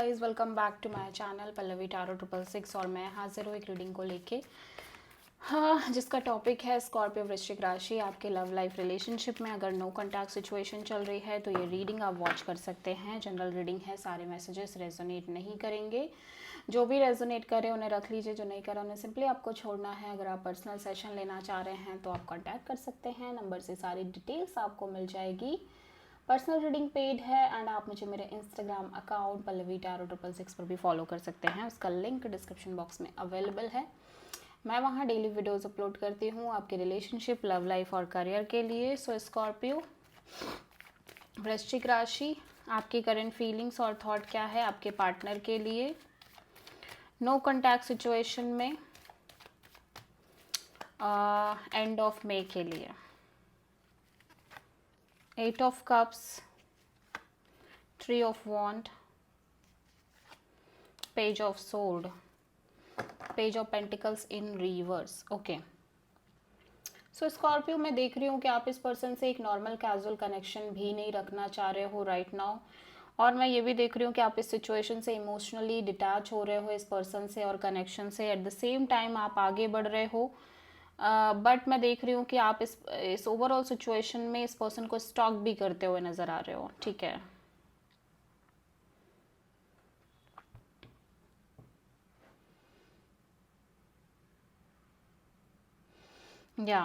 Guys welcome back to my channel Pallavi tarot 666 और मैं हाजिर हूँ एक रीडिंग को लेके। हाँ, जिसका टॉपिक है स्कॉर्पियो वृश्चिक राशि। आपके लव लाइफ रिलेशनशिप में अगर नो कॉन्टैक्ट सिचुएशन चल रही है तो ये रीडिंग आप वॉच कर सकते हैं। जनरल रीडिंग है, सारे मैसेजेस रेजोनेट नहीं करेंगे। जो भी रेजोनेट करे उन्हें रख लीजिए, जो नहीं करा उन्हें सिंपली आपको छोड़ना है। अगर आप पर्सनल सेशन लेना चाह रहे हैं तो आप कॉन्टैक्ट कर सकते हैं, नंबर से सारी डिटेल्स आपको मिल जाएगी। पर्सनल रीडिंग पेड है एंड आप मुझे मेरे इंस्टाग्राम अकाउंट पल्लवी टारो 666 पर भी फॉलो कर सकते हैं। उसका लिंक डिस्क्रिप्शन बॉक्स में अवेलेबल है। मैं वहाँ डेली वीडियोस अपलोड करती हूँ आपके रिलेशनशिप, लव लाइफ और करियर के लिए। सो स्कॉर्पियो वृश्चिक राशि, आपकी करंट फीलिंग्स और थॉट क्या है आपके पार्टनर के लिए नो कॉन्टैक्ट सिचुएशन में एंड ऑफ मे के लिए। 8 of cups, 3 of wand, page of sword, page of pentacles in reverse. Okay, so Scorpio मैं देख रही हूँ कि आप इस पर्सन से एक नॉर्मल कैजुअल कनेक्शन भी नहीं रखना चाह रहे हो राइट नाउ। और मैं ये भी देख रही हूँ कि आप इस सिचुएशन से इमोशनली डिटैच हो रहे हो इस पर्सन से और कनेक्शन से। एट द सेम टाइम आप आगे बढ़ रहे हो, बट मैं देख रही हूँ कि आप इस ओवरऑल सिचुएशन में इस पर्सन को स्टॉक भी करते हुए नज़र आ रहे हो। ठीक है, या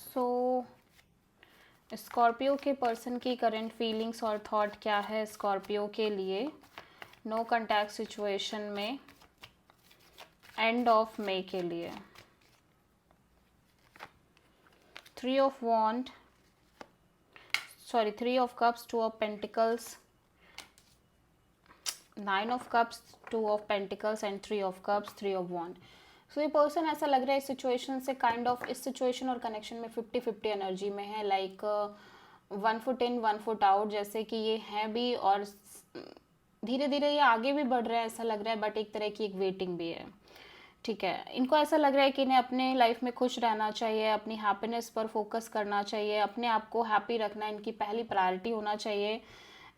सो स्कॉर्पियो के पर्सन की करंट फीलिंग्स और थॉट क्या है स्कॉर्पियो के लिए नो कॉन्टैक्ट सिचुएशन में एंड ऑफ मे के लिए। 3 of wand, sorry 3 of cups, 2 of pentacles, 9 of cups, 2 of pentacles and 3 of cups, 3 of wand। सो ये पर्सन ऐसा लग रहा है इस सिचुएशन से काइंड ऑफ इस सिचुएशन और कनेक्शन में 50-50 एनर्जी में है। लाइक 1 foot इन 1 foot आउट, जैसे कि ये है भी और धीरे धीरे ये आगे भी बढ़ रहा है ऐसा लग रहा है, बट एक तरह की एक वेटिंग भी है। ठीक है, इनको ऐसा लग रहा है कि इन्हें अपने लाइफ में खुश रहना चाहिए, अपनी हैप्पीनेस पर फोकस करना चाहिए, अपने आप को हैप्पी रखना इनकी पहली प्रायोरिटी होना चाहिए।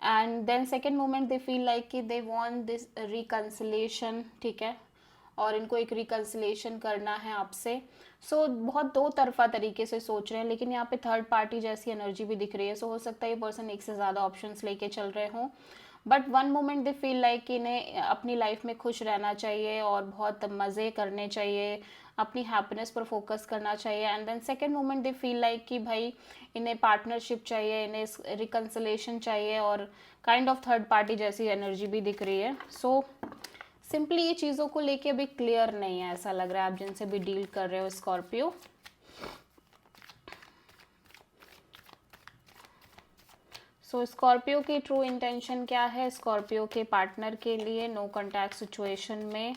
And then second moment they feel like कि दे वांट दिस रिकन्सिलेशन। ठीक है, और इनको एक रिकन्सिलेशन करना है आपसे। सो बहुत दो तरफा तरीके से सोच रहे हैं, लेकिन यहाँ पे थर्ड पार्टी जैसी एनर्जी भी दिख रही है। सो हो सकता है ये पर्सन एक से ज़्यादा ऑप्शंस लेके चल रहे हों, but one moment they feel like कि इन्हें अपनी लाइफ में खुश रहना चाहिए और बहुत मज़े करने चाहिए, अपनी हैप्पीनेस पर फोकस करना चाहिए। And then second moment they feel like कि भाई इन्हें पार्टनरशिप चाहिए, इन्हें रिकन्सिलेशन चाहिए और काइंड ऑफ थर्ड पार्टी जैसी एनर्जी भी दिख रही है। सो सिंपली ये चीज़ों को लेके अभी क्लियर नहीं है ऐसा लग रहा है आप जिनसे भी डील कर रहे हो स्कॉर्पियो। सो स्कॉर्पियो की ट्रू इंटेंशन क्या है स्कॉर्पियो के पार्टनर के लिए नो कॉन्टैक्ट सिचुएशन में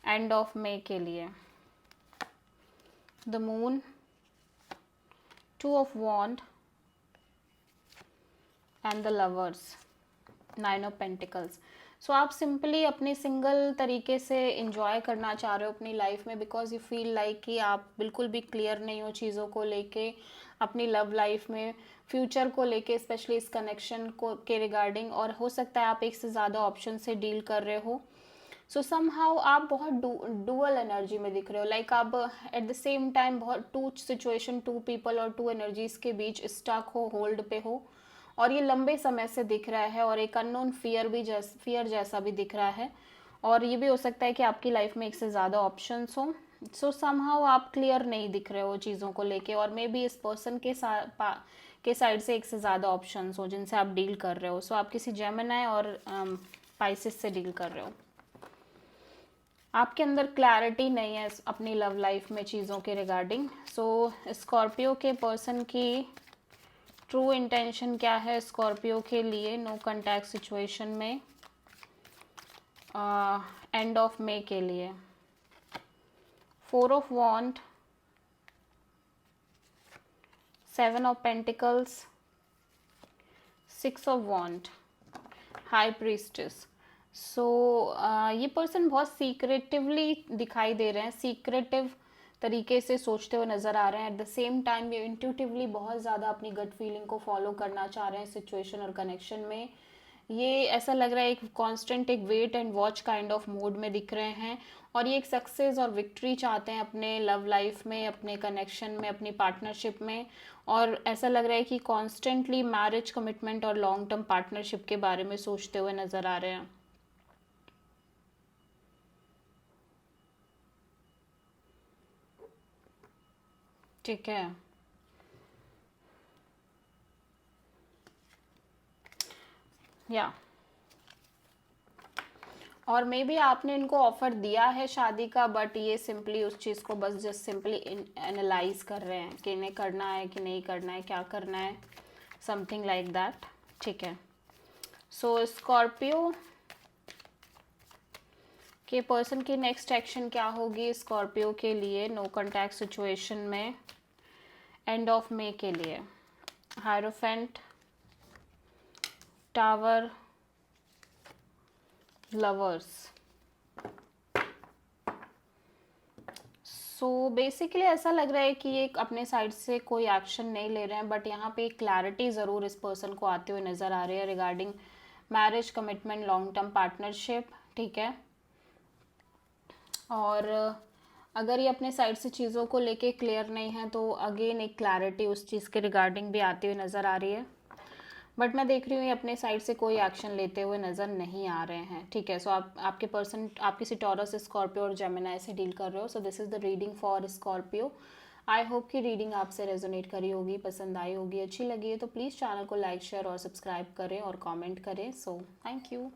एंड ऑफ मे के लिए। The moon, 2 of wand and the lovers, 9 of pentacles। सो आप सिंपली अपनी सिंगल तरीके से इंजॉय करना चाह रहे हो अपनी लाइफ में, बिकॉज यू फील लाइक कि आप बिल्कुल भी क्लियर नहीं हो चीज़ों को लेके अपनी लव लाइफ में, फ्यूचर को लेके, स्पेशली इस कनेक्शन को के रिगार्डिंग। और हो सकता है आप एक से ज़्यादा ऑप्शन से डील कर रहे हो। सो समहाउ आप बहुत डुअल एनर्जी में दिख रहे हो, लाइक आप एट द सेम टाइम बहुत टू सिचुएशन, टू पीपल और टू एनर्जीज के बीच स्टक हो, होल्ड पे हो, और ये लंबे समय से दिख रहा है। और एक अननोन फियर जैसा भी दिख रहा है। और ये भी हो सकता है कि आपकी लाइफ में एक से ज़्यादा ऑप्शंस हो। सो समहाउ आप क्लियर नहीं दिख रहे हो चीज़ों को लेके, और मे बी इस पर्सन के साइड से एक से ज़्यादा ऑप्शंस हो जिनसे आप डील कर रहे हो। सो आप किसी जेमिनी और पाइसेस से डील कर रहे हो। आपके अंदर क्लैरिटी नहीं है अपनी लव लाइफ में चीज़ों के रिगार्डिंग। सो स्कॉर्पियो के पर्सन की ट्रू इंटेंशन क्या है स्कॉर्पियो के लिए नो कॉन्टैक्ट सिचुएशन में एंड ऑफ मे के लिए। 4 of wand, 7 of pentacles, 6 of wand, high priestess. So ये पर्सन बहुत सीक्रेटिवली दिखाई दे रहे हैं, सीक्रेटिव तरीके से सोचते हुए नज़र आ रहे हैं। एट द सेम टाइम ये इंट्यूटिवली बहुत ज़्यादा अपनी गट फीलिंग को फॉलो करना चाह रहे हैं सिचुएशन और कनेक्शन में। ये ऐसा लग रहा है एक कांस्टेंट एक wait and watch kind of mood में दिख रहे हैं, और ये एक सक्सेस और विक्ट्री चाहते हैं अपने लव लाइफ में, अपने कनेक्शन में, अपनी पार्टनरशिप में। और ऐसा लग रहा है कि कॉन्स्टेंटली मैरिज कमिटमेंट और लॉन्ग टर्म पार्टनरशिप के बारे में सोचते हुए नज़र आ रहे हैं। ठीक है, या और मे बी आपने इनको ऑफर दिया है शादी का, बट ये सिंपली उस चीज़ को बस जस्ट सिंपली एनालाइज कर रहे हैं कि इन्हें करना है कि नहीं करना है, क्या करना है, समथिंग लाइक दैट। ठीक है, सो स्कॉर्पियो के पर्सन की नेक्स्ट एक्शन क्या होगी स्कॉर्पियो के लिए नो कॉन्टैक्ट सिचुएशन में एंड ऑफ मे के लिए? Hierophant, tower, lovers. So basically ऐसा लग रहा है कि ये अपने साइड से कोई एक्शन नहीं ले रहे हैं, बट यहाँ पे क्लैरिटी ज़रूर इस पर्सन को आते हुए नज़र आ रही है regarding marriage commitment long term partnership. ठीक है, और अगर ये अपने साइड से चीज़ों को लेके क्लियर नहीं है तो अगेन एक क्लैरिटी उस चीज़ के रिगार्डिंग भी आती हुई नज़र आ रही है, बट मैं देख रही हूँ ये अपने साइड से कोई एक्शन लेते हुए नज़र नहीं आ रहे हैं। ठीक है, सो आपके पर्सन आप किसी टॉरस, स्कॉर्पियो और जेमिनाई से डील कर रहे हो। So this is the reading for Scorpio. I hope कि रीडिंग आपसे रेजोनेट करी होगी, पसंद आई होगी, अच्छी लगी है तो प्लीज़ चैनल को लाइक, शेयर और सब्सक्राइब करें और कमेंट करें। So thank you.